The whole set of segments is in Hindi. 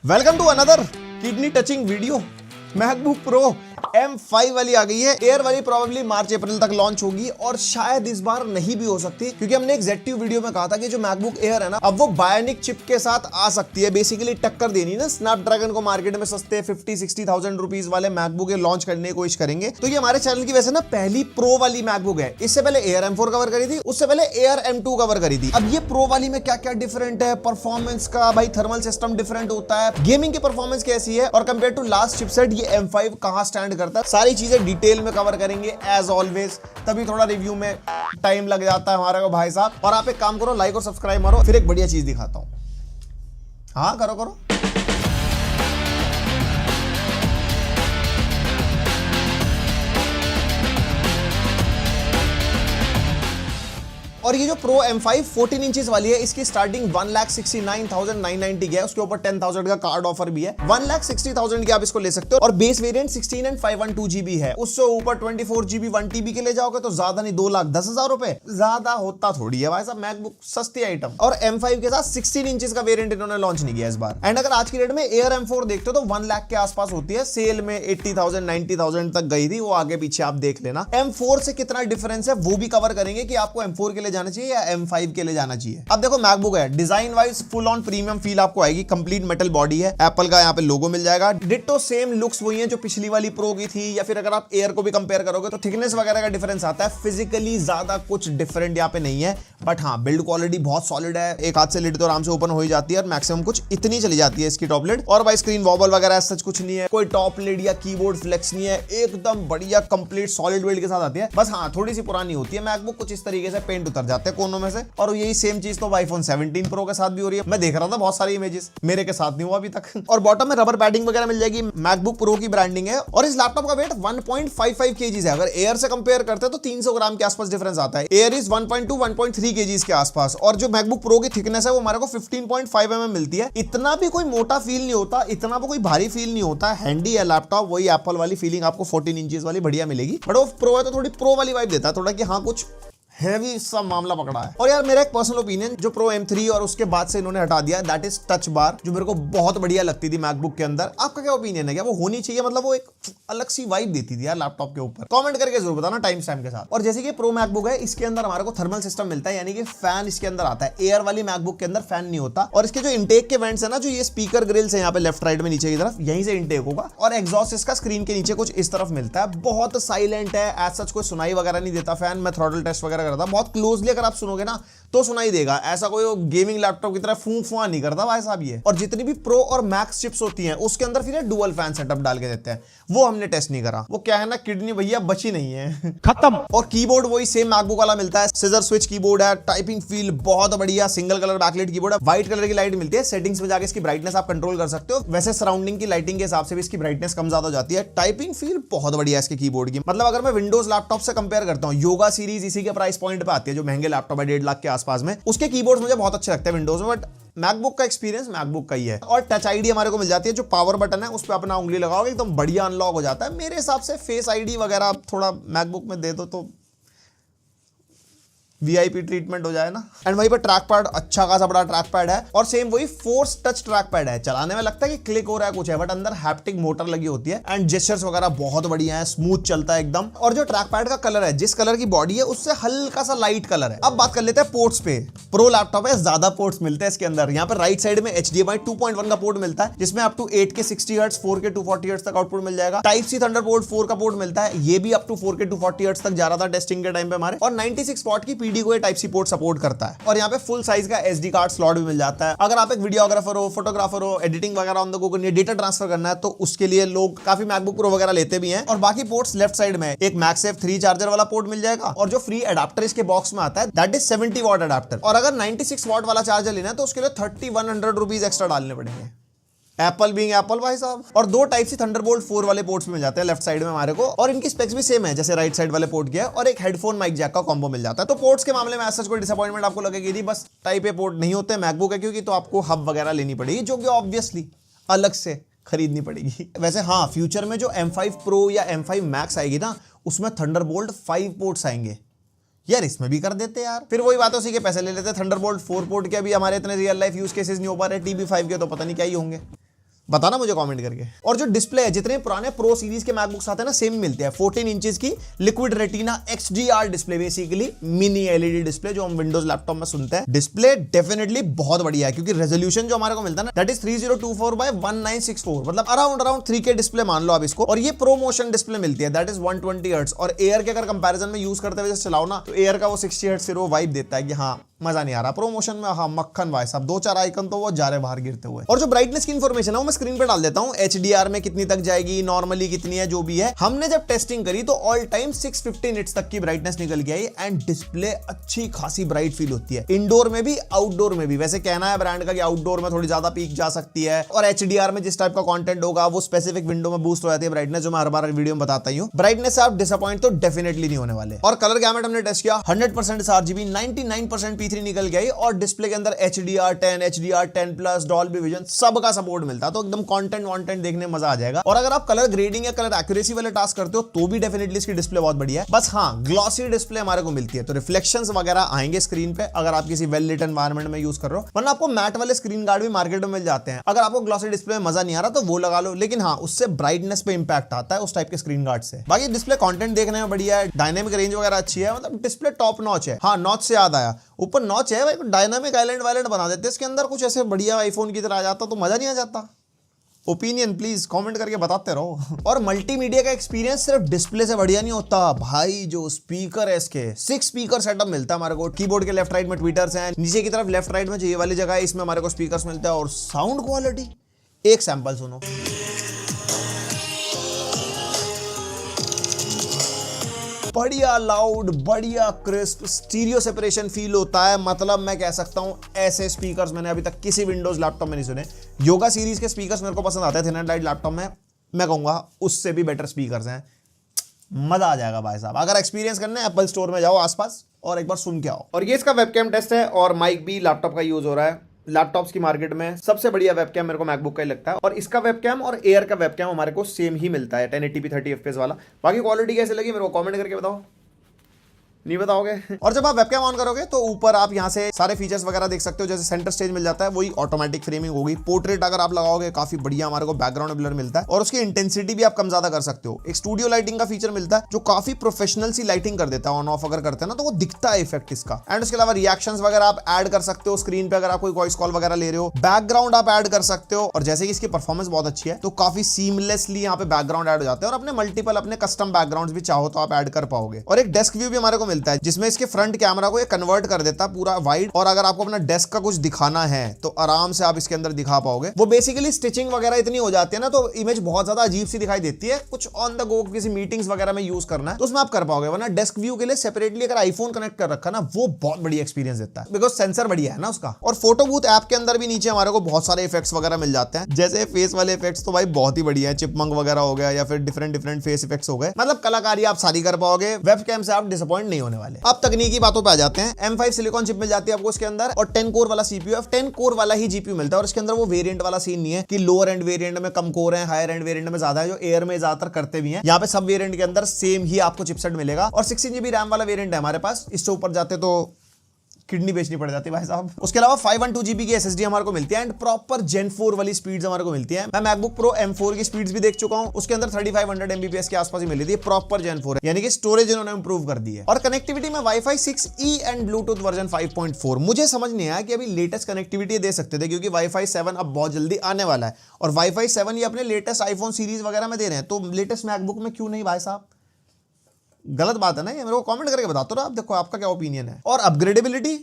Welcome to another kidney touching video. MacBook Pro M5 वाली आ गई है। एयर वाली प्रोबेबली मार्च अप्रैल तक लॉन्च होगी और शायद इस बार नहीं भी हो सकती, क्योंकि हमने एक Z2 वीडियो में कहा था कि जो मैकबुक एयर है ना, अब वो बायोनिक चिप के साथ आ सकती है। बेसिकली टक्कर देनी ना स्नैपड्रैगन को मार्केट में सस्ते 50-60,000 रुपीज वाले मैकबुक लॉन्च करने की कोशिश करेंगे। तो ये हमारे चैनल की वैसे ना पहली प्रो वाली मैकबुक है। इससे पहले एयर M4 कवर करी थी, उससे पहले एयर M2 कवर करी थी। अब ये प्रो वाली में क्या क्या डिफरेंट है, परफॉर्मेंस का भाई थर्मल सिस्टम डिफरेंट होता है, गेमिंग की परफॉर्मेंस कैसी है और कंपेयर टू लास्ट चिपसेट ये M5 कहां स्टैंड करता है, सारी चीजें डिटेल में कवर करेंगे एज ऑलवेज। तभी थोड़ा रिव्यू में टाइम लग जाता है हमारे को भाई साहब। और आप एक काम करो, लाइक और सब्सक्राइब मारो, फिर एक बढ़िया चीज दिखाता हूं। हाँ करो करो। और ये जो प्रो M5 14 इंचेस वाली है, इसकी स्टार्टिंग 1,69,990 की है। उसके ऊपर 10,000 का कार्ड ऑफर भी है। 1,60,000 की आप इसको ले सकते हो। और बेस वेरिएंट 16 and 512 GB है। उससे ऊपर 24 GB 1 TB के ले जाओगे तो ज्यादा नहीं 2,10,000 रुपए, ज्यादा होता थोड़ी है भाई साहब। मैकबुक सस्ती आइटम। और M5 के साथ 16 इंचेस का वेरिएंट इन्होंने लॉन्च नहीं किया इस बार। एंड अगर आज की रेट में एयर M4 देखते हो तो 1 लाख के आसपास होती है। सेल में 80,000 90,000 तक गई थी, वो आगे पीछे आप देख लेना। M4 से कितना डिफरेंस है वो भी कवर करेंगे कि आपको M4 के लिए जाना चाहिए या M5 के लिए जाना चाहिए। अब देखो मैकबुक है, design wise full on premium feel आपको आएगी। कंप्लीट मेटल बॉडी है, एप्पल का यहाँ पे लोगो मिल जाएगा। डिट्टो सेम लुक्स वही है जो पिछली वाली प्रो की थी, या फिर अगर आप एयर को भी कंपेयर करोगे तो थिकनेस वगैरह का डिफरेंस आता है। फिजिकली ज्यादा कुछ डिफरेंट यहाँ पे नहीं है, बट हाँ बिल्ड क्वालिटी बहुत सॉलिड है। एक हाथ से लिड तो आराम से ओपन हो ही जाती है और मैक्सिमम कुछ इतनी चली जाती है इसकी टॉप लिड। और भाई स्क्रीन वॉबल वगैरह सच कुछ नहीं है, कोई टॉप लिड या कीबोर्ड फ्लेक्स नहीं है, एकदम बढ़िया कंप्लीट सॉलिड बिल्ड के साथ आती है। बस हाँ थोड़ी सी पुरानी होती है मैकबुक, कुछ इस तरीके से पेंट उतर जाते हैं कोनों में से। और यही सेम चीज तो आईफोन 17 प्रो के साथ भी हो रही है। मैं देख रहा था बहुत सारे इमेजेस, मेरे के साथ नहीं हुआ अभी तक। और बॉटम में रबर पैडिंग वगैरह मिल जाएगी। मैकबुक प्रो की ब्रांडिंग है। और इस लैपटॉप का वेट 1.55 kg है। अगर एयर से कंपेयर करते हैं तो 300 ग्राम के आसपास डिफरेंस आता है। एयर इज 1.2-1.3 kg के आसपास। और जो मैकबुक प्रो की थिकनेस है वो हमारे को 15.5 mm मिलती है। इतना भी कोई मोटा फील नहीं होता, इतना भी कोई भारी फील नहीं होता। हैंडी है लैपटॉप, वही एप्पल वाली फीलिंग आपको 14 इंचेस वाली बढ़िया मिलेगी। बट वो प्रो है तो थोड़ी प्रो वाली वाइब देता है, थोड़ा कि हाँ कुछ हैवी सा मामला पकड़ा है। और यार मेरा एक पर्सनल ओपिनियन, जो प्रो M3 और उसके बाद से इन्होंने हटा दिया, दैट इज टच बार, जो मेरे को बहुत बढ़िया लगती थी मैकबुक के अंदर। आपका क्या ओपिनियन है, क्या वो होनी चाहिए? मतलब वो एक अलग सी वाइब देती थी यार लैपटॉप के ऊपर। कमेंट करके जरूर बताना टाइम स्टैम्प के साथ। और जैसे कि प्रो मैकबुक है, इसके अंदर हमारे को थर्मल सिस्टम मिलता है, यानी कि फैन इसके अंदर आता है। एयर वाली मैकबुक के अंदर फैन नहीं होता। और इसके जो इंटेक के वेंट्स है ना, जो ये स्पीकर ग्रिल्स है यहाँ पे लेफ्ट राइट में नीचे की तरफ, यहीं से इंटेक होगा। और एग्जॉस्ट इसका स्क्रीन के नीचे कुछ इस तरफ मिलता है। बहुत साइलेंट है, एज सच कोई सुनाई वगैरह नहीं देता फैन। मैं थ्रॉटल टेस्ट वगैरह करता, बहुत क्लोज अगर आप सुनोगे ना तो सुनाई देगा। ऐसा कोई गेमिंग लैपटॉप की तरह फूं फुआ नहीं करता भाई साहब ये। और जितनी भी प्रो और मैक्स चिप्स होती हैं उसके अंदर फिर डुअल फैन सेटअप डाल के देते हैं, वो हमने टेस्ट नहीं करा। वो क्या है ना, किडनी भैया बची नहीं है, खत्म। और कीबोर्ड वही सेम मैकबुक वाला मिलता है। सीजर स्विच कीबोर्ड है, टाइपिंग फील बहुत बढ़िया, सिंगल कलर बैकलाइट कीबोर्ड है। व्हाइट कलर की लाइट मिलती है। सेटिंग्स में जाकर इसकी ब्राइटनेस आप कंट्रोल कर सकते हो। वैसे सराउंडिंग की लाइटिंग के हिसाब से भी इसकी ब्राइटनेस कम ज्यादा हो जाती है। टाइपिंग फील बहुत बढ़िया है इसके कीबोर्ड की। मतलब अगर मैं विंडोज लैपटॉप से कंपेयर करता हूं, योगा सीरीज इसी के प्राइस पॉइंट पे आती है, जो महंगे लैपटॉप है 1.5 लाख के आसपास में, उसके कीबोर्ड्स मुझे बहुत अच्छे लगते हैं विंडोज में। बट मैकबुक का एक्सपीरियंस मैकबुक का ही है। और टच आईडी हमारे को मिल जाती है, जो पावर बटन है उस पर अपना उंगली लगाओगे एकदम बढ़िया अनलॉक हो जाता है। मेरे हिसाब से फेस आईडी वगैरह थोड़ा मैकबुक में दे दो तो VIP ट्रीटमेंट हो जाए ना। एंड वहीं पर ट्रैक पैड, अच्छा खासा बड़ा ट्रैक पैड है। और सेम वही फोर्स टच ट्रैक पैड है। चलाने में लगता है कि क्लिक हो रहा है कुछ है, बट अंदर हैप्टिक मोटर लगी होती है। एंड जेस्चर्स वगैरह बहुत बढ़िया है, स्मूथ चलता है एकदम। और जो ट्रैक पैड का कलर है, जिस कलर की बॉडी है उससे हल्का सा लाइट कलर है। अब बात कर लेते हैं पोर्ट्स पे। प्रो लैपटॉप है, ज्यादा पोर्ट्स मिलते हैं इसके अंदर। यहाँ पर राइट साइड में HDMI 2.1 का पोर्ट मिलता है, जिसमें up to 8K 60 hertz, 4K 240 hertz तक आउटपुट मिल जाएगा। Type-C थंडरबोल्ट 4 का पोर्ट मिलता है, ये भी अप टू 4K 240 हर्ट्ज तक जा रहा था टेस्टिंग के टाइम पे हमारे। और 96 वॉट की PD को Type-C पोर्ट सपोर्ट करता है। और यहाँ पे फुल साइज का SD कार्ड स्लॉट भी मिल जाता है। अगर आप एक वीडियोग्राफर हो, फोटोग्राफर हो, एडिटिंग वगैरह ऑन द गो करनी है, डेटा ट्रांसफर करना है, तो उसके लिए लोग काफी मैकबुक प्रो वगैरह लेते भी हैं। और बाकी पोर्ट्स लेफ्ट साइड में एक मैगसेफ 3 चार्जर वाला पोर्ट मिल जाएगा। और जो फ्री एडाप्टर इसके बॉक्स में आता है, दैट इज 70 वॉट एडाप्टर। और अगर 96 वॉट वाला चार्जर लेना है तो उसके लिए 3100 रुपीज एक्स्ट्रा डालने पड़ेंगे। एप्पल बीइंग एप्पल भाई साहब। और 2 Type-C थंडरबोल्ट 4 वाले पोर्ट्स मिल जाते हैं लेफ्ट साइड में हमारे को। और इनकी स्पेक्स भी सेम है जैसे राइट साइड वाले पोर्ट के है। और एक हेडफोन माइक जैक का कॉम्बो मिल जाता है। तो पोर्ट्स के मामले में ऐसा कोई डिसअपॉइंटमेंट आपको लगेगी नहीं, बस टाइप ए पोर्ट नहीं होते मैकबुक है, क्योंकि तो आपको हब वगैरह लेनी पड़ेगी, जो कि ऑब्वियसली अलग से खरीदनी पड़ेगी। वैसे हाँ, फ्यूचर में जो M5 Pro या M5 Max आएगी ना, उसमें थंडरबोल्ट 5 पोर्ट्स आएंगे। यार इसमें भी कर देते यार, फिर वही बात है, उसी के पैसे ले लेते। थंडरबोल्ट 4 पोर्ट के अभी हमारे इतने रियल लाइफ यूज केसेस नहीं हो पा रहे, TB5 के तो पता नहीं क्या ही होंगे। बताना मुझे कमेंट करके। और जो डिस्प्ले है, जितने पुराने प्रो सीरीज के मैकबुक्स आते हैं ना, सेम मिलते हैं। 14 इंचेस की liquid retina XDR display, basically mini LED display जो हम विंडोज लैपटॉप में सुनते हैं। डिस्प्ले डेफिनेटली बहुत बढ़िया है, क्योंकि रेजोल्यूशन जो हमारे को मिलता है ना, दैट इज 3024x1964, मतलब अराउंड 3K डिस्प्ले मान लो आप इसको। और ये प्रो मोशन डिस्प्ले मिलती है, दैट इज 120 हर्ट्ज। और एयर के अगर कंपैरिजन में यूज करते हुए चलाओ ना, तो एयर का वो 60 हर्ट्ज फिर वो वाइब देता है कि हाँ मजा नहीं आ रहा। प्रोमोशन में हाँ मक्खन भाई साहब, 2-4 आइकन तो वो जा रहे बाहर गिरते हुए। और जो ब्राइटनेस की इंफॉर्मेशन है वो मैं स्क्रीन पे डाल देता हूं। HDR में कितनी तक जाएगी, नॉर्मली कितनी है, जो भी है। हमने जब टेस्टिंग करी तो ऑल टाइम 650 निट्स तक की ब्राइटनेस निकल के आई एंड डिस्प्ले अच्छी खासी ब्राइट फील होती है, इंडोर में भी आउटडोर में भी। वैसे कहना है ब्रांड का कि आउटडोर में थोड़ी ज्यादा पीक जा सकती है, और HDR में जिस टाइप का कंटेंट होगा वो स्पेसिफिक विंडो में बूस्ट हो जाती है ब्राइटनेस, जो मैं हर बार वीडियो में बताता ही हूं। ब्राइटनेस से आप डिसअपॉइंट तो डेफिनेटली नहीं होने वाले। और कलर गैमेट हमने टेस्ट किया, 100% sRGB, 99% P3 निकल गई, और डिस्प्ले के अंदर HDR10, HDR10+, डॉल्बी विजन सबका सपोर्ट मिलता है, तो एकदम कंटेंट देखने में मजा आ जाएगा। और अगर आप कलर ग्रेडिंग या कलर एक्यूरेसी वाले टास्क करते हो तो भी डेफिनेटली इसकी डिस्प्ले बहुत बढ़िया है। बस हाँ, ग्लॉसी डिस्प्ले हमारे को मिलती है, तो रिफ्लेक्शंस वगैरह आएंगे स्क्रीन पे अगर आप किसी वेल लिट एनवायरनमेंट में यूज कर रहे हो, वरना आपको मैट वाले स्क्रीन गार्ड भी मार्केट में मिल जाते हैं। अगर आपको ग्लॉसी डिस्प्ले में मजा नहीं आ रहा तो वो लगा लो, लेकिन हाँ उससे ब्राइटनेस पे इंपैक्ट आता है उस टाइप के स्क्रीन गार्ड से। बाकी डिस्प्ले कंटेंट देखने में बढ़िया है, डायनेमिक रेंज वगैरह अच्छी है, मतलब डिस्प्ले टॉप नॉच है। हाँ, नॉच से याद आया, ऊपर नॉच है भाई, डायनामिक आइलैंड वाइलैंड बना देते इसके अंदर, कुछ ऐसे बढ़िया आईफोन की तरह आ जाता तो मजा नहीं आ जाता। ओपिनियन प्लीज कमेंट करके बताते रहो। और मल्टीमीडिया का एक्सपीरियंस सिर्फ डिस्प्ले से बढ़िया नहीं होता भाई, जो स्पीकर है इसके 6 स्पीकर सेटअप मिलता है हमारे को। कीबोर्ड के लेफ्ट राइट में ट्विटर्स हैं, नीचे की तरफ लेफ्ट राइट में जो ये वाली जगह है इसमें हमारे को स्पीकर्स मिलता है। और साउंड क्वालिटी, एक सैंपल सुनो। बढ़िया लाउड, बढ़िया क्रिस्प, स्टीरियो सेपरेशन फील होता है। मतलब मैं कह सकता हूं ऐसे स्पीकर्स मैंने अभी तक किसी विंडोज लैपटॉप में नहीं सुने। योगा सीरीज के स्पीकर्स मेरे को पसंद आते हैं थिन एंड लाइट लैपटॉप में, मैं कहूंगा उससे भी बेटर स्पीकर्स हैं। मजा आ जाएगा भाई साहब। अगर एक्सपीरियंस करना है एप्पल स्टोर में जाओ आसपास और एक बार सुन के आओ। और ये इसका वेबकैम टेस्ट है, और माइक भी लैपटॉप का यूज हो रहा है। लैपटॉप्स की मार्केट में सबसे बढ़िया वेबकैम मेरे को मैकबुक का ही लगता है, और इसका वेबकैम और एयर का वेबकैम हमारे को सेम ही मिलता है, 1080p 30 fps वाला। बाकी क्वालिटी कैसे लगी मेरे को कमेंट करके बताओ, नहीं बताओगे। और जब आप वेबकैम ऑन करोगे तो ऊपर आप यहाँ से सारे फीचर्स वगैरह देख सकते हो, जैसे सेंटर स्टेज मिल जाता है, वही ऑटोमेटिक फ्रेमिंग होगी। पोर्ट्रेट अगर आप लगाओगे काफी बढ़िया हमारे को बैकग्राउंड ब्लर मिलता है, और उसकी इंटेंसिटी भी आप कम ज्यादा कर सकते हो। एक स्टूडियो लाइटिंग का फीचर मिलता है जो काफी प्रोफेशनल सी लाइटिंग कर देता है, ऑन ऑफ अगर करते हैं ना तो वो दिखता है इफेक्ट इसका। एंड उसके अलावा रिएक्शंस वगैरह आप ऐड कर सकते हो स्क्रीन पे, अगर आप कोई वॉइस कॉल वगैरह ले रहे हो, बैकग्राउंड आप ऐड कर सकते हो। और जैसे कि इसकी परफॉर्मेंस बहुत अच्छी है तो काफी सीमलेसली यहाँ पे बैकग्राउंड ऐड हो जाते हैं, और अपने मल्टीपल अपने कस्टम बैकग्राउंड भी चाहो तो आप ऐड कर पाओगे। और एक डेस्क व्यू भी हमारे को मिलता है जिसमें इसके फ्रंट कैमरा को ये कन्वर्ट कर देता है पूरा वाइड, और अगर आपको अपना डेस्क का कुछ दिखाना है तो आराम से आप इसके अंदर दिखा पाओगे। वो बेसिकली स्टिचिंग वगैरह इतनी हो जाती है ना, तो इमेज बहुत ज्यादा अजीब सी दिखाई देती है। कुछ ऑन द गो किसी मीटिंग्स वगैरह में यूज करना है तो उसमें आप कर पाओगे, वरना डेस्क व्यू के लिए सेपरेटली अगर आईफोन कनेक्ट कर रखा ना, वो बहुत बढ़िया एक्सपीरियंस देता है, बिकॉज सेंसर बढ़िया है ना उसका। और फोटो बूथ ऐप के अंदर भी नीचे हमारे को बहुत सारे इफेक्ट्स वगैरह मिल जाते हैं, जैसे फेस वाले इफेक्ट्स तो भाई बहुत ही बढ़िया है, चिपमंक वगैरह हो गया या फिर डिफरेंट फेस इफेक्ट्स हो गए। मतलब कलाकारी आप सारी कर पाओगे, वेबकैम से आप डिसअपॉइंट नहीं होने वाले। अब तकनीकी बातों पे आ जाते हैं। M5 सिलिकॉन चिप मिल जाती है आपको इसके अंदर, और 10 कोर वाला CPU है, 10 कोर वाला ही GPU मिलता है। और इसके अंदर वो वेरिएंट वाला सीन नहीं है कि लोअर एंड वेरिएंट में कम कोर है, हायर एंड वेरिएंट में ज्यादा है, जो एयर में ज्यादातर करते भी हैं। यहाँ पे सब वेरिएंट के अंदर सेम ही आपको चिपसेट मिलेगा, और 16GB रैम वाला वेरिएंट है हमारे पास। इससे ऊपर जाते तो किडनी बेचनी पड़ जाती है भाई साहब। उसके अलावा 512GB की SSD हमारे को मिलती है, एंड प्रॉपर Gen 4 वाली स्पीड्स हमारे को मिलती है। मैं मैकबुक प्रो M4 की स्पीड्स भी देख चुका हूं, उसके अंदर 3500 Mbps के आसपास ही मिली थी। प्रॉपर Gen 4 है, यानी कि स्टोरेज इन्होंने इंप्रूव कर दी है। और कनेक्टिविटी में Wi-Fi 6E and Bluetooth version 5.4। मुझे समझ नहीं आया कि अभी लेटेस्ट कनेक्टिविटी दे सकते थे, क्योंकि Wi-Fi 7 अब बहुत जल्दी आने वाला है, और Wi-Fi 7 ये अपने लेटेस्ट आईफोन सीरीज वगैरह में दे रहे हैं, तो लेटेस्ट मैकबुक में क्यों नहीं भाई साहब? गलत बात है ना ये, मेरे को कमेंट करके बताते रहो आप, देखो आपका क्या ओपिनियन है। और अपग्रेडेबिलिटी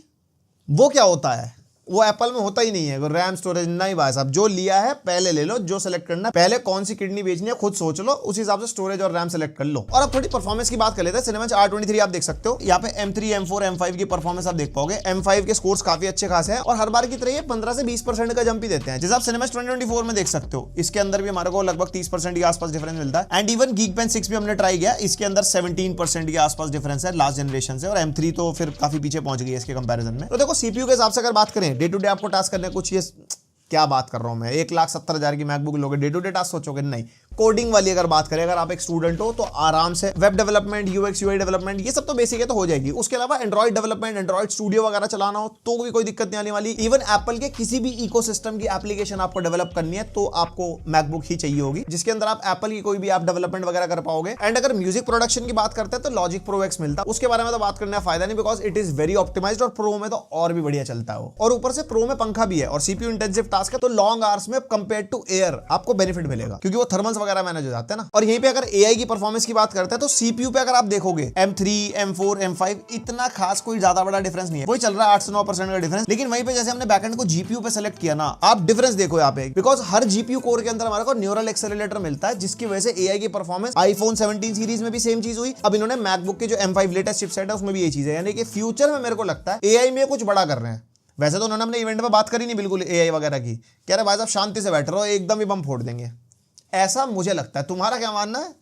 वो क्या होता है, वो एप्पल में होता ही नहीं है। रैम स्टोरेज नहीं भाई साहब, जो लिया है पहले ले लो, जो सेलेक्ट करना है पहले कौन सी किडनी बेचनी है खुद सोच लो, उस हिसाब से स्टोरेज और रैम सेलेक्ट कर लो। और अब थोड़ी परफॉर्मेंस की बात कर लेते हैं। Cinebench R23 आप देख सकते हो, यहाँ पे M3, M4, M5 की परफॉर्मेंस आप देख पाओगे। M5 के स्कोर्स काफी अच्छे खासे हैं, और हर बार की तरह ये 15 से 20% का जंप ही देते हैं, जैसे आप Cinebench 2024 में देख सकते हो। इसके अंदर भी हमारे को लगभग 30% के आसपास डिफरेंस मिलता है। एंड इवन Geekbench 6 भी हमने ट्राई किया, इसके अंदर 17% के आसपास डिफरेंस है लास्ट जनरेशन से, और M3 तो फिर काफी पीछे पहुंच गई है इसके कंपैरिजन में। तो देखो CPU के हिसाब से अगर बात करें, डे टू डे आपको टास्क करने कुछ ये क्या बात कर रहा हूं मैं, 1,70,000 की मैकबुक लोगे, डे टू डे टास्क सोचोगे नहीं, कोडिंग वाली अगर बात करें, अगर आप एक स्टूडेंट हो तो आराम से web development, UX UI development, ये सब तो बेसिक है तो हो जाएगी। उसके अलावा एंड्रॉइड डेवलपमेंट, एंड्रॉइड स्टूडियो वगैरह चलाना हो तो भी कोई दिक्कत नहीं आने वाली। इवन एप्पल के किसी भी इकोसिस्टम की एप्लीकेशन आपको डेवलप करनी है तो आपको मैकबुक ही चाहिए होगी, जिसके अंदर आप एप्पल की कोई भी ऐप डेवलपमेंट वगैरह कर पाओगे। एंड अगर म्यूजिक प्रोडक्शन की बात करते हैं तो लॉजिक प्रो एक्स मिलता है, उसके बारे में तो बात करने का फायदा नहीं, because it is very optimized, और प्रो में तो और भी बढ़िया चलता है वो। और ऊपर से प्रो में पंखा भी है और सीपीयू इंटेंसिव टास्क है, तो लॉन्ग आवर्स में कंपेयर टू एयर आपको बेनिफिट मिलेगा, क्योंकि वो थर्मल्स वगैरह मैनेज हो जाते हैं ना। और यहीं पे अगर एआई की परफॉर्मेंस की बात करते हैं तो सीपीयू पे अगर आप देखोगे M3, M4, M5 इतना खास कोई ज्यादा बड़ा डिफरेंस नहीं है, वही चल रहा है 8 से 9% का डिफरेंस। लेकिन वहीं पे जैसे हमने बैकएंड को जीपीयू पे सेलेक्ट किया ना, आप डिफरेंस देखो यहाँ पे, बिकॉज हर जीपीयू कोर के अंदर हमारे को न्यूरल एक्सेलरेटर मिलता है, जिसकी वजह से एआई की परफॉर्मेंस आईफोन 17 सीरीज में भी सेम चीज हुई। अब इन्होंने मैकबुक के जो M5 लेटेस्ट चिपसेट है उसमें भी ये चीज है, यानी कि फ्यूचर में मेरे को लगता है एआई में कुछ बड़ा कर रहे हैं। वैसे तो उन्होंने अपने इवेंट में बात करी नहीं बिल्कुल एआई वगैरह की, कह रहे भाई साहब शांति से बैठ रहो, एकदम ही बम फोड़ देंगे, ऐसा मुझे लगता है। तुम्हारा क्या मानना है,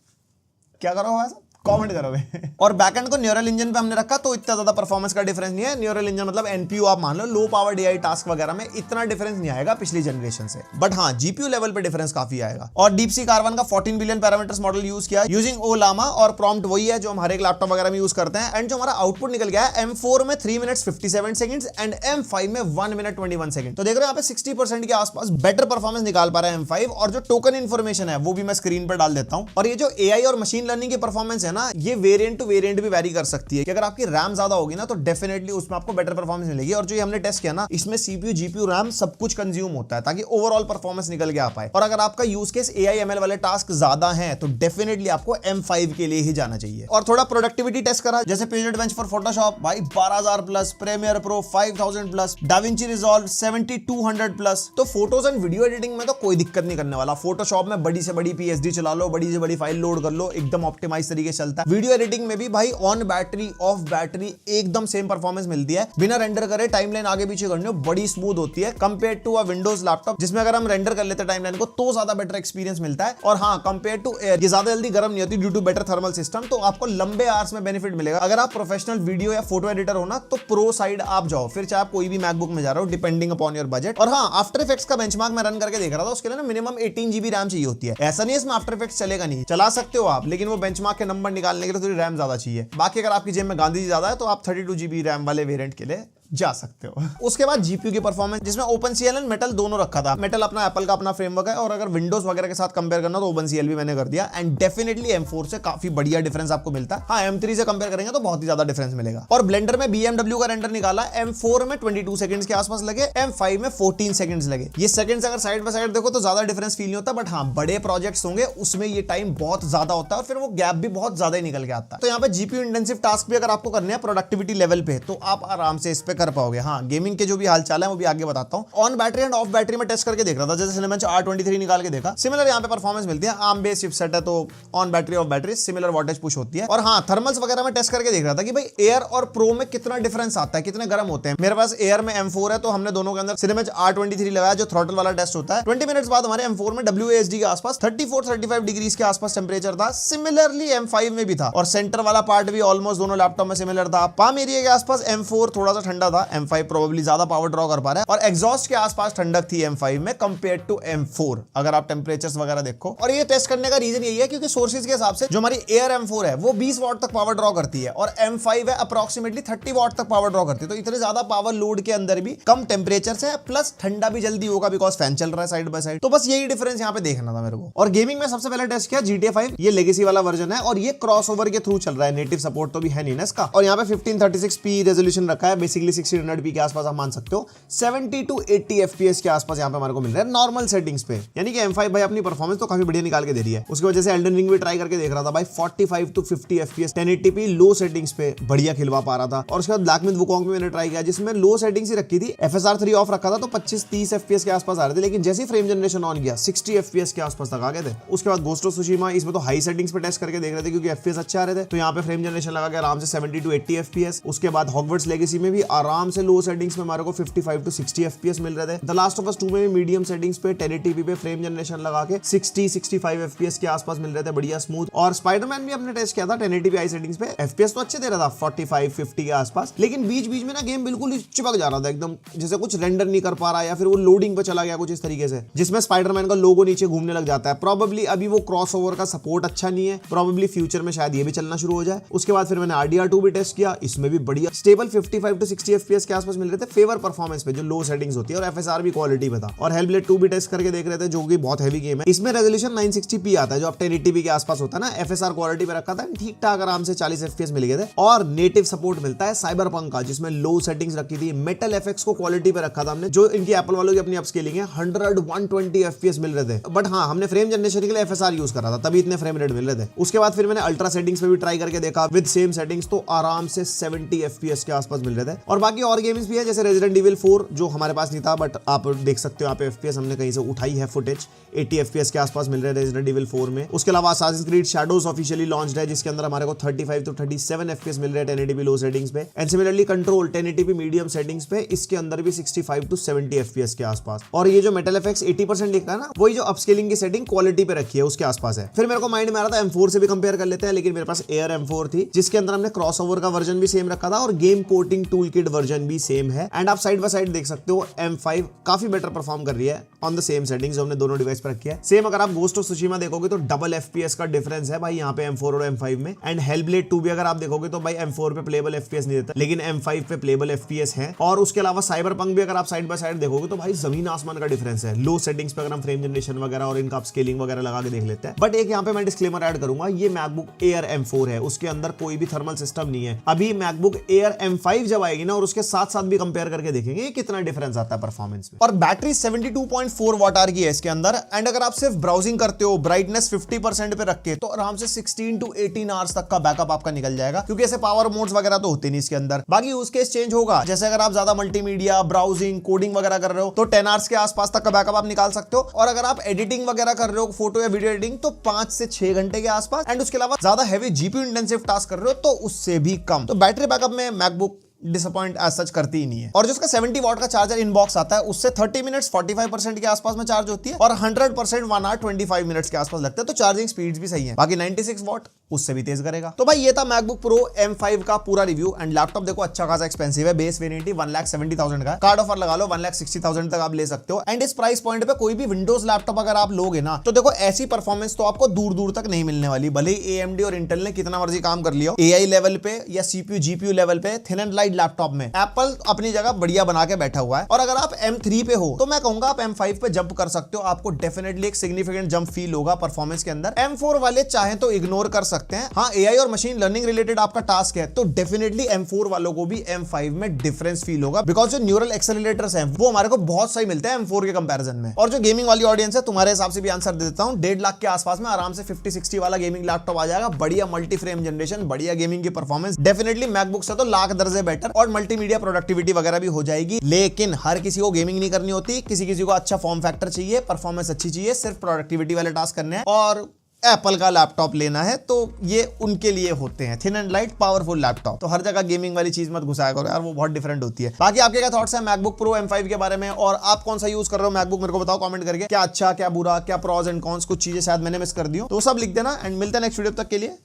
क्या करोगे भाई साहब, कमेंट करोगे। और बैकएंड को न्यूरल इंजन पे हमने रखा तो इतना ज्यादा परफॉर्मेंस का डिफरेंस नहीं है। न्यूरल इंजन मतलब एनपीयू आप मान लो, लो पावर डीआई टास्क वगैरह में इतना डिफरेंस नहीं आएगा पिछली जनरेशन से, बट हाँ जीपीयू लेवल पे डिफरेंस काफी आएगा। और डीपसीक R1 का 14 बिलियन पैरामीटर्स मॉडल यूज किया यूजिंग ओलामा, और प्रॉम्प्ट वही है जो हम हर एक लैपटॉप वगैरह में यूज करते हैं। एंड जो हमारा आउटपुट निकल गया है M4 में 3 मिनट्स 57 सेकंड्स एंड M5 में 1 मिनट 21 सेकंड। तो देख रहे हो यहाँ पे 60% के आसपास बेटर परफॉर्मेंस निकाल पा रहा है M5। और जो टोकन इन्फॉर्मेशन है वो भी मैं स्क्रीन पर डाल देता हूं। और ये जो एआई और मशीन लर्निंग की परफॉर्मेंस है ना, ये वेरिएंट टू वेरिएंट भी वैरी कर सकती है कि अगर आपकी रैम ज्यादा होगी ना तो डेफिनेटली उसमें आपको बेटर परफॉर्मेंस मिलेगी। और जो ये हमने टेस्ट किया ना, इसमें सीपीयू जीपीयू रैम सब कुछ कंज्यूम होता है ताकि ओवरऑल परफॉर्मेंस निकल के आ पाए। और अगर आपका यूज केस एआई एमएल वाले टास्क ज्यादा हैं तो डेफिनेटली आपको M5 के लिए ही जाना चाहिए। और थोड़ा प्रोडक्टिविटी टेस्ट करा, जैसे पेजेड बेंच फॉर फोटोशॉप भाई 12,000 plus, Premiere Pro 5,000 plus, DaVinci Resolve 7200 plus. तो फोटोज एंड वीडियो एडिटिंग में तो कोई दिक्कत नहीं करने वाला। फोटोशॉप में बड़ी से बड़ी पीएसडी चला लो, बड़ी से बड़ी फाइल लोड कर लो, एकदम ऑप्टिमाइज तरीके से चलता है। वीडियो एडिटिंग में भी भाई ऑन बैटरी ऑफ बैटरी एकदम सेम परफॉर्मेंस मिलती है, बिना रेंडर करे टाइमलाइन आगे पीछे करने बड़ी स्मूथ होती है compare to a Windows laptop, जिसमें अगर हम रेंडर कर लेते हैं टाइमलाइन को तो ज्यादा बेटर एक्सपीरियंस मिलता है। और हाँ, कंपेयर टू एयर ये ज्यादा जल्दी गर्म नहीं होती due to better thermal system, तो आपको लंबे आवर्स में बेनिफिट मिलेगा। अगर आप प्रोफेशनल वीडियो या फोटो एडिटर हो ना तो प्रो साइड आप जाओ, फिर चाहे आप कोई भी मैकबुक में जा रहे हो, डिपेंडिंग अपॉन योर बजट। और हाँ, आफ्टर इफेक्ट्स का बेंचमार्क मैं रन करके देख रहा था, उसके लिए ना मिनिमम 18 GB रैम चाहिए होती है। ऐसा नहीं है इसमें आफ्टर इफेक्ट्स चलेगा नहीं, चला सकते हो आप, लेकिन वो बेंचमार्क के नंबर निकालने के लिए थोड़ी रैम ज्यादा चाहिए। बाकी अगर आपकी जेब में गांधी जी ज्यादा है तो आप 32 GB रैम वाले वेरिएंट के लिए जा सकते हो। उसके बाद जीपीयू की परफॉर्मेंस, जिसमें OpenCL एंड मेटल दोनों रखा था। मेटल अपना एप्पल का अपना फ्रेमवर्क है, और अगर विंडोज वगैरह के साथ कंपेयर करना तो OpenCL भी मैंने कर दिया। एंड डेफिनेटली M4 से काफी बढ़िया डिफरेंस आपको मिलता है। हाँ, M3 से कंपेयर करेंगे तो बहुत ही ज्यादा डिफरेंस मिलेगा। और ब्लेंडर में BMW का रेंडर निकाला, M4 में 22 सेकंड्स के आसपास लगे, M5 में 14 सेकंड्स लगे। ये सेकंड्स अगर साइड बाय साइड देखो तो ज्यादा डिफरेंस फील नहीं होता, बट हाँ, बड़े प्रोजेक्ट्स होंगे उसमें ये टाइम बहुत ज्यादा होता है और फिर वो गैप भी बहुत ज्यादा ही निकल के आता है। तो यहाँ पे जीपीयू इंटेंसिव टास्क भी अगर आपको करने हैं प्रोडक्टिविटी लेवल पे तो आप आराम से इस पे कर पाओगे। हाँ, गेमिंग के जो भी हालचाल है वो भी आगे बताता हूं। On battery end of battery में टेस्ट करके देख रहा था, जैसे Cinebench R23 निकाल के देखा, सिमिलर यहां पे परफॉर्मेंस मिलती है। ARM बेस्ड चिपसेट है तो on battery of battery similar voltage push होती है। और हां, थर्मल्स वगैरह में टेस्ट करके देख रहा था कि भाई एयर और प्रो में कितना डिफरेंस आता है, कितने गर्म होते हैं। मेरे पास एयर में M4 है तो हमने दोनों के अंदर Cinebench R23 लगाया जो थ्रॉटल वाला टेस्ट होता है। 20 मिनट्स बाद हमारे M4 में WASD के आसपास 34-35 डिग्रीज के आसपास टेंपरेचर था। सिमिलरली M5 में भी था, और सेंटर वाला पार्ट भी ऑलमोस्ट दोनों लैपटॉप में सिमिलर था। पाम एरिया के आसपास M4 थोड़ा सा ठंडा था, M5 प्रोबेबली ज्यादा पावर ड्रॉ कर पा रहा है। और एग्जॉस्ट के आसपास ठंडक थी M5 में कंपेयर टू M4 अगर आप टेंपरेचर्स वगैरह देखो। और ये टेस्ट करने का रीजन यही है क्योंकि सोर्सेज के हिसाब से जो हमारी एयर M4 है वो 20 वाट तक पावर ड्रॉ करती है, और M5 है अप्रोक्सीमेटली 30 वाट तक पावर ड्रॉ करती है। तो इतने ज्यादा पावर लोड के अंदर भी कम टेंपरेचर से प्लस ठंडा भी जल्दी होगा बिकॉज फैन चल रहा है साइड बाय साइड। तो बस यही डिफरेंस यहाँ पे देखना था मेरे को। और गेमिंग में सबसे पहले टेस्ट किया GTA 5, ये लेगेसी वाला वर्जन है और ये क्रॉसओवर के थ्रू चल रहा है, नेटिव सपोर्ट तो भी है नहीं ना इसका। और यहाँ पे 1536p रेजोल्यूशन रखा है, बेसिकली 1600p के आसपास आप मान सकते हो। 70 to 80 FPS के आसपास यहाँ पे हमारे को मिल रहा है नॉर्मल सेटिंग्स पे, यानी कि M5 भाई अपनी परफॉर्मेंस तो काफी बढ़िया निकाल के दे रही है। उसके वजह से एल्डन रिंग भी ट्राई करके देख रहा था भाई, 45 to 50 FPS 1080p low settings पे बढ़िया खिलवा पा रहा था। और उसके बाद ब्लैक मिथ वुकोंग भी मैंने ट्राई किया जिसमें लो सेटिंग्स ही रखी थी, FSR 3 ऑफ रखा था तो 25-30 FPS के आसपास आ रहे थे, लेकिन जैसे फ्रेम जनरेशन ऑन किया 60 FPS के आसपास तक आ गए थे। उसके बाद गोस्ट ऑफ सुशिमा, इसमें तो हाई सेटिंग्स पे टेस्ट करके देख रहे थे क्योंकि FPS अच्छे आ रहे थे, तो यहाँ पे फ्रेम जनरेशन लगा के आराम से 70 to 80 FPS। उसके बाद हॉगवर्ट्स लेगेसी में भी आराम से लो सेटिंग्स में हमारे को 55 to 60 FPS मिल रहे थे। द लास्ट ऑफ अस 2 में भी मीडियम सेटिंग्स पे 1080p पे फ्रेम जनरेशन लगा के 60-65 FPS के आसपास मिल रहे थे, बढ़िया स्मूथ। और स्पाइडरमैन भी हमने टेस्ट किया था 1080p हाई सेटिंग्स पे, FPS तो अच्छे दे रहा था 45-50 के आसपास, लेकिन बीच बीच में ना गेम बिल्कुल ही चिपक जा रहा था एकदम, जैसे कुछ रेंडर नहीं कर पा रहा या फिर वो लोडिंग पे चला गया कुछ इस तरीके से, जिसमें स्पाइडरमैन का लोगो नीचे घूमने लग जाता है। प्रोबेबली अभी वो क्रॉसओवर का सपोर्ट अच्छा नहीं है, प्रोबेबली फ्यूचर में शायद ये भी चलना शुरू हो जाए। उसके बाद फिर मैंने RDR2 भी टेस्ट किया, इसमें भी बढ़िया स्टेबल 55 to 60 FPS के आसपास मिल रहे थे फेवर परफॉर्मेंस पे, जो लो सेटिंग्स होती है, और FSR भी क्वालिटी पे था। और हेलब्लेड 2 भी टेस्ट करके देख रहे थे, जो कि बहुत हैवी गेम है। इसमें रेजोल्यूशन 960p आता है, जो अब 1080p के आसपास होता है ना। FSR क्वालिटी पे रखा था, ठीक ठाक आराम से 40 FPS मिल गए थे। और नेटिव सपोर्ट मिलता है साइबरपंक का, जिसमें लो सेटिंग्स रखी थी। मेटल FX को क्वालिटी पे रखा था हमने, जो इनकी एप्पल वालों की अपनी अपस्केलिंग है। 100-120 FPS मिल रहे थे, बट हाँ हमने फ्रेम जनरेशन के लिए FSR यूज करा था, तभी इतने फ्रेम रेट मिल रहे थे। उसके बाद फिर मैंने अल्ट्रा सेटिंग्स पे भी ट्राई करके देखा विद सेम सेटिंग्स, तो आराम से 70 FPS के आसपास मिल रहे थे। और बाकी और गेम्स भी है, जैसे रेजिडेंट इविल 4 जो हमारे पास नहीं था, बट आप देख सकते हो यहाँ पे FPS हमने कहीं से उठाई है फुटेज, 80 FPS के आसपास मिल रहे हैं रेजिडेंट इविल 4 में। उसके अलावा Assassin's creed shadows officially launched है, जिसके अंदर हमारे को 35 to 37 FPS मिल रहे हैं 1080p लो सेटिंग्स पे। And similarly control 1080p medium settings पे, इसके अंदर भी 65 to 70 FPS के आसपास। और ये जो मेटल FX 80% लिखा है ना, वही जो अपस्केलिंग की सेटिंग क्वालिटी पे रखी है उसके आसपास है। फिर मेरे को माइंड में आ रहा था M4 से भी कंपेयर कर लेते हैं, लेकिन मेरे पास एयर M4 थी, जिसके अंदर हमने क्रॉसओवर का वर्जन भी सेम रखा था और game porting tool kit version भी सेम है। एंड आप साइड बाय साइड देख सकते हो M5 काफी बेटर परफॉर्म कर रही है ऑन द सेम सेटिंग्स जो हमने दोनों डिवाइस पर रखी है। सेम अगर आप गोस्ट ऑफ सुशीमा देखोगे तो डबल FPS का डिफरेंस है भाई यहाँ पे M4 और M5 में। एंड हेलब्लेड 2 भी अगर आप देखोगे तो भाई M4 पे प्लेबल FPS नहीं देता, लेकिन M5 पे प्लेबल FPS है। और उसके अलावा साइबरपंक भी अगर आप साइड बाय साइड देखोगे तो भाई जमीन आसमान का डिफरेंस है लो सेटिंग्स पे, अगर हम फ्रेम जनरेशन वगैरह और इनका स्केलिंग वगैरह लगा के देख लेते हैं। बट एक यहाँ पे मैं डिस्क्लेमर ऐड करूंगा, ये मैकबुक एयर M4 है, उसके अंदर कोई भी थर्मल सिस्टम नहीं है। अभी मैकबुक एयर M5 जब आएगी ना, और उसके साथ साथ भी कंपेयर करके देखेंगे कितना डिफरेंस आता है परफॉर्मेंस में। और बैटरी 72.4 वाट आवर की है इसके अंदर। एंड अगर आप सिर्फ ब्राउजिंग करते हो, ब्राइटनेस 50% पे रख के, तो आराम से 16 to 18 आवर्स तक का बैकअप आपका निकल जाएगा, क्योंकि ऐसे पावर मोड्स वगैरह तो होते नहीं इसके अंदर। बाकी यूज केस चेंज होगा, जैसे अगर आप ज्यादा मल्टीमीडिया ब्राउजिंग कोडिंग वगैरह कर रहे हो तो 10 आवर्स के आसपास तक का बैकअप आप निकाल सकते हो। और अगर आप एडिटिंग वगैरह कर रहे हो, फोटो या वीडियो एडिटिंग, तो 5 से 6 घंटे के आसपास। एंड उसके अलावा ज्यादा हैवी जीपीयू इंटेंसिव टास्क कर रहे हो तो उससे भी कम। तो बैटरी बैकअप में मैकबुक डिसअपॉइंट एज सच करती ही नहीं है। और जो उसका 70 वॉट का चार्जर इनबॉक्स आता है, उससे 30 मिनट्स 45% के आसपास में चार्ज होती है, और 100% 1 hour 25 मिनट्स के आसपास लगते हैं। तो चार्जिंग स्पीड्स भी सही है। बाकी 96 वॉट उससे भी तेज करेगा। तो भाई ये था मैकबुक प्रो M5 का पूरा रिव्यू। एंड लैपटॉप देखो अच्छा खासा एक्सपेंसिव है, बेस वेरिएंट 1,70,000 का, कार्ड ऑफर लगा लो 1,60,000 तक आप ले सकते हो। एंड इस प्राइस पॉइंट पे कोई भी विंडोज लैपटॉप अगर आप लोगे ना, तो देखो ऐसी परफॉर्मेंस तो आपको दूर दूर तक नहीं मिलने वाली। भले ही AMD और इंटेल ने कितना मर्जी काम कर लिया AI लेवल पे या CPU GPU लेवल पे, थिन एंड लाइट लैपटॉप में एप्पल अपनी जगह बढ़िया बना के बैठा हुआ है। और अगर आप M3 पे हो तो मैं कहूंगा आप M5 पे जंप कर सकते हो, आपको डेफिनेटली एक सिग्निफिकेंट जंप फील होगा परफॉर्मेंस के अंदर। M4 वाले चाहे तो इग्नोर कर सकते हैं। हाँ, AI और मशीन लर्निंग रिलेटेड आपका टास्क है तो डेफिनेटली M4 वालों को भी M5 में डिफरेंस फील होगा, बिकॉज जो न्यूरल एक्सेलरेटर्स हैं वो हमारे को बहुत सही मिलते हैं M4 के कंपैरिजन में। और जो गेमिंग वाली ऑडियंस है, तुम्हारे हिसाब से भी आंसर दे देता हूं, 1.5 लाख के आसपास में आराम से 50-60 वाला गेमिंग लैपटॉप आ जाएगा, बढ़िया मल्टी फ्रेम जनरेशन, बढ़िया गेमिंग की परफॉर्मेंस, डेफिनेटली मैकबुक से तो लाख दर्जे बेटर, और मल्टीमीडिया प्रोडक्टिविटी वगैरह भी हो जाएगी। लेकिन हर किसी को गेमिंग नहीं करनी होती, किसी किसी को अच्छा फॉर्म फैक्टर चाहिए, परफॉर्मेंस अच्छी चाहिए, सिर्फ प्रोडक्टिविटी वाले टास्क करने हैं, और एप्पल का लैपटॉप लेना है, तो ये उनके लिए होते हैं thin and light powerful laptop. तो हर जगह गेमिंग वाली चीज मत घुसाया करो यार, वो बहुत डिफरेंट होती है। बाकी आपके क्या थॉट्स हैं मैकबुक प्रो M5 के बारे में, और आप कौन सा यूज कर रहे हो मैकबुक, मेरे को बताओ कमेंट करके, क्या अच्छा क्या बुरा, क्या प्रॉस एंड कॉन्स, कुछ चीजें शायद मैंने मिस कर दी हो तो सब लिख देना। एंड मिलते हैं नेक्स्ट वीडियो, तक के लिए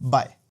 बाय।